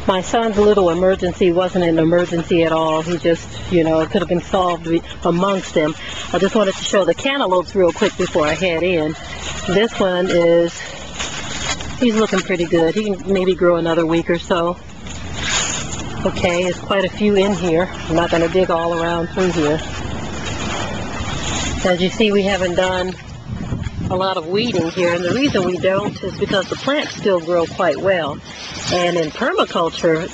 My son's little emergency wasn't an emergency at all. He just, you know, it could have been solved amongst them. I just wanted to show the cantaloupes real quick before I head in. This one is, he's looking pretty good. He can maybe grow another week or so. Okay, there's quite a few in here. I'm not going to dig all around through here. As you see, we haven't done a lot of weeding here, and the reason we don't is because the plants still grow quite well. And in permaculture,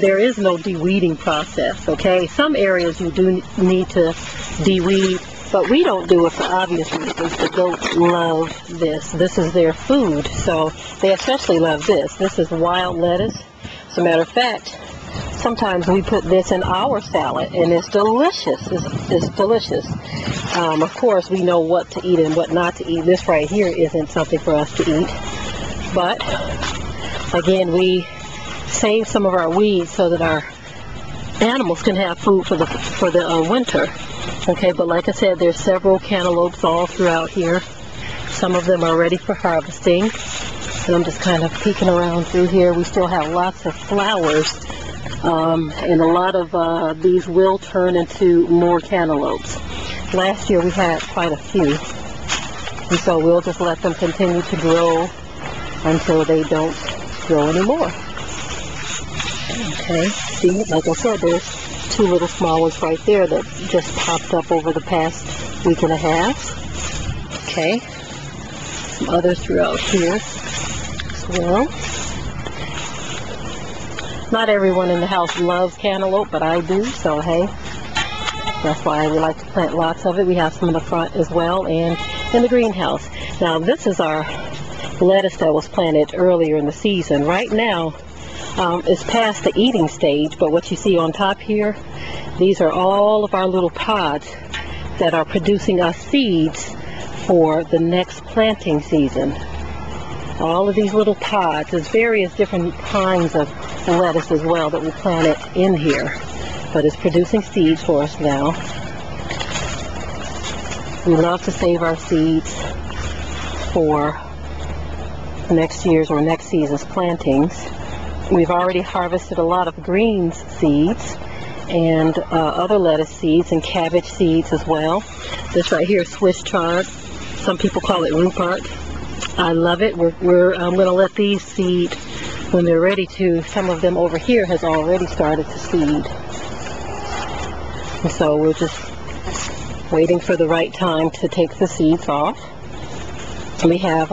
there is no de-weeding process, okay? Some areas you do need to de-weed, but we don't do it for obvious reasons. The goats love this. This is their food, so they especially love this. This is wild lettuce. As a matter of fact, sometimes we put this in our salad, and it's delicious. It's delicious. Of course, we know what to eat and what not to eat. This right here isn't something for us to eat. But, again, we save some of our weeds so that our animals can have food for the winter. Okay, but like I said, there's several cantaloupes all throughout here. Some of them are ready for harvesting. And I'm just kind of peeking around through here. We still have lots of flowers. And a lot of these will turn into more cantaloupes. Last year we had quite a few, and so we'll just let them continue to grow until they don't grow anymore. Okay, see, like I said, there's two little small ones right there that just popped up over the past week and a half. Okay, some others throughout here as well. Not everyone in the house loves cantaloupe, but I do, so hey. That's why we like to plant lots of it. We have some in the front as well and in the greenhouse. Now this is our lettuce that was planted earlier in the season. Right now it's past the eating stage, but what you see on top here, these are all of our little pods that are producing us seeds for the next planting season. All of these little pods, there's various different kinds of lettuce as well that we planted in here. But it's producing seeds for us now. We love to save our seeds for next year's or next season's plantings. We've already harvested a lot of greens seeds and other lettuce seeds and cabbage seeds as well. This right here is Swiss chard. Some people call it rhubarb. I love it. I'm going to let these seed when they're ready to. Some of them over here has already started to seed. And so we're just waiting for the right time to take the seeds off. We have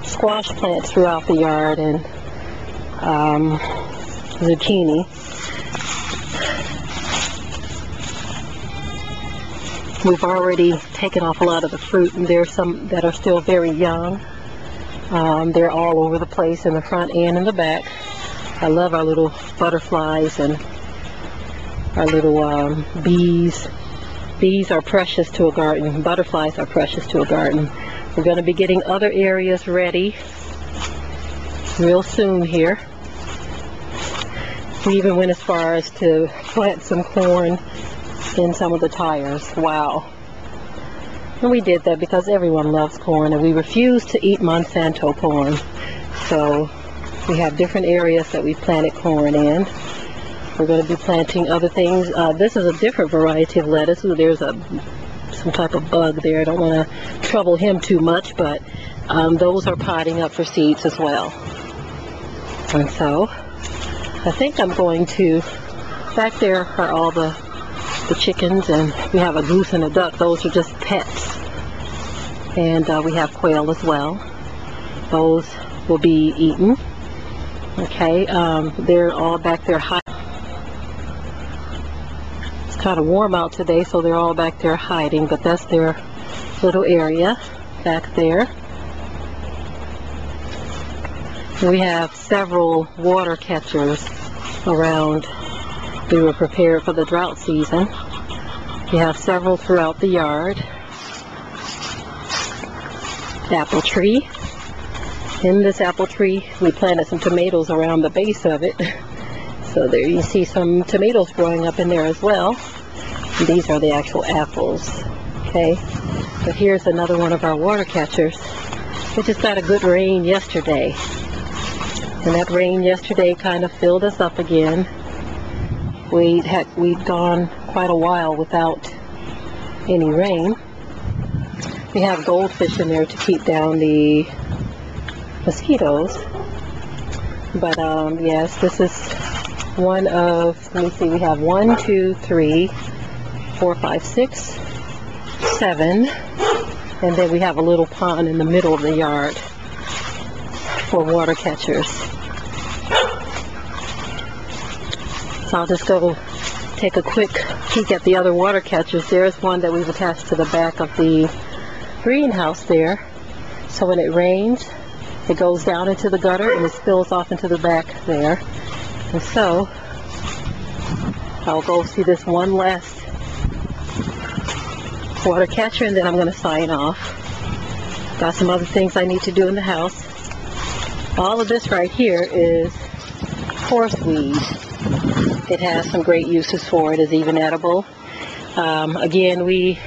squash plants throughout the yard and zucchini. We've already taken off a lot of the fruit, and there's some that are still very young. They're all over the place in the front and in the back. I love our little butterflies and our little bees. Bees are precious to a garden. Butterflies are precious to a garden. We're going to be getting other areas ready real soon here. We even went as far as to plant some corn in some of the tires. Wow. And we did that because everyone loves corn, and we refuse to eat Monsanto corn. So we have different areas that we planted corn in. We're going to be planting other things. This is a different variety of lettuce. There's some type of bug there. I don't want to trouble him too much, but those are potting up for seeds as well. And so I think I'm going to, back there are all the chickens, and we have a goose and a duck. Those are just pets. And we have quail as well. Those will be eaten. Okay, they're all back there hiding. It's kind of warm out today, so they're all back there hiding, but that's their little area back there. We have several water catchers around. We were prepared for the drought season. We have several throughout the yard. Apple tree. In this apple tree, we planted some tomatoes around the base of it. So there you see some tomatoes growing up in there as well. And these are the actual apples. Okay. But here's another one of our water catchers. We just got a good rain yesterday. And that rain yesterday kind of filled us up again. We'd gone quite a while without any rain. We have goldfish in there to keep down the mosquitoes. But yes, this is one of, let me see, we have 1, 2, 3, 4, 5, 6, 7, and then we have a little pond in the middle of the yard for water catchers. So I'll just go take a quick peek at the other water catchers. There's one that we've attached to the back of the greenhouse there. So when it rains, it goes down into the gutter and it spills off into the back there. And so I'll go see this one last water catcher, and then I'm going to sign off. Got some other things I need to do in the house. All of this right here is horseweed. It has some great uses for it. It's even edible. Again, we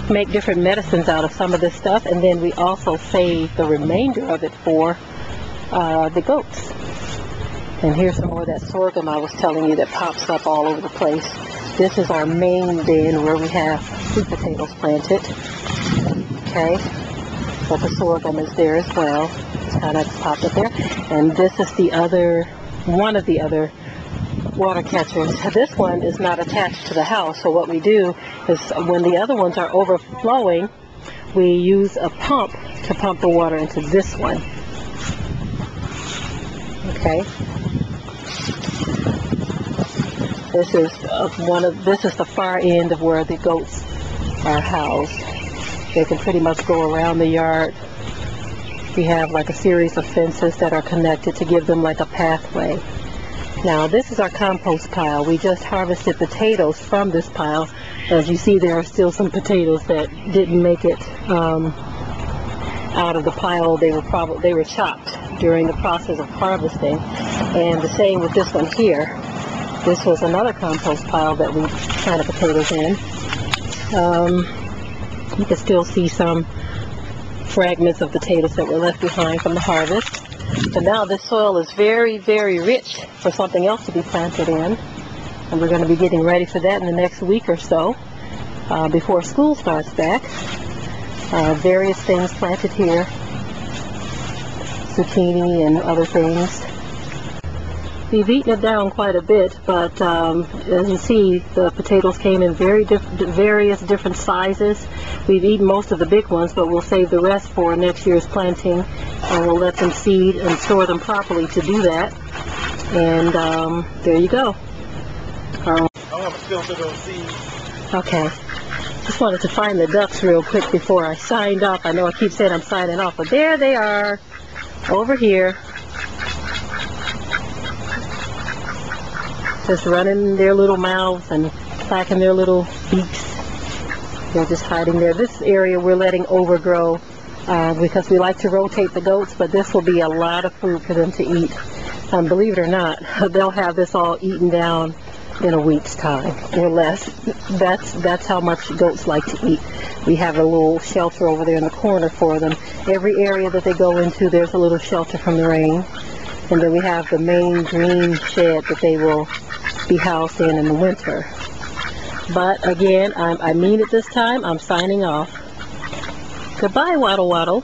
make different medicines out of some of this stuff, and then we also save the remainder of it for the goats. And here's some more of that sorghum I was telling you that pops up all over the place. This is our main bin where we have sweet potatoes planted. Okay, but the sorghum is there as well. It's kind of popped up there. And this is the other, one of the other water catchers. This one is not attached to the house, so what we do is when the other ones are overflowing, we use a pump to pump the water into this one. Okay. This is this is the far end of where the goats are housed. They can pretty much go around the yard. We have like a series of fences that are connected to give them like a pathway. Now this is our compost pile. We just harvested potatoes from this pile. As you see, there are still some potatoes that didn't make it out of the pile. They were chopped during the process of harvesting. And the same with this one here. This was another compost pile that we planted potatoes in. You can still see some fragments of potatoes that were left behind from the harvest. But now this soil is very, very rich for something else to be planted in. And we're going to be getting ready for that in the next week or so, before school starts back. Various things planted here. Zucchini and other things. We've eaten it down quite a bit, but as you see, the potatoes came in various different sizes. We've eaten most of the big ones, but we'll save the rest for next year's planting, and we'll let them seed and store them properly to do that. And there you go. I want to filter those seeds. Okay. Just wanted to find the ducks real quick before I signed off. I know I keep saying I'm signing off, but there they are, over here. Just running their little mouths and clacking their little beaks. They're just hiding there. This area we're letting overgrow because we like to rotate the goats, but this will be a lot of food for them to eat. Believe it or not, they'll have this all eaten down in a week's time or less. That's how much goats like to eat. We have a little shelter over there in the corner for them. Every area that they go into, there's a little shelter from the rain. And then we have the main green shed that they will be housed in the winter. But again, I mean it this time. I'm signing off. Goodbye, Waddle Waddle.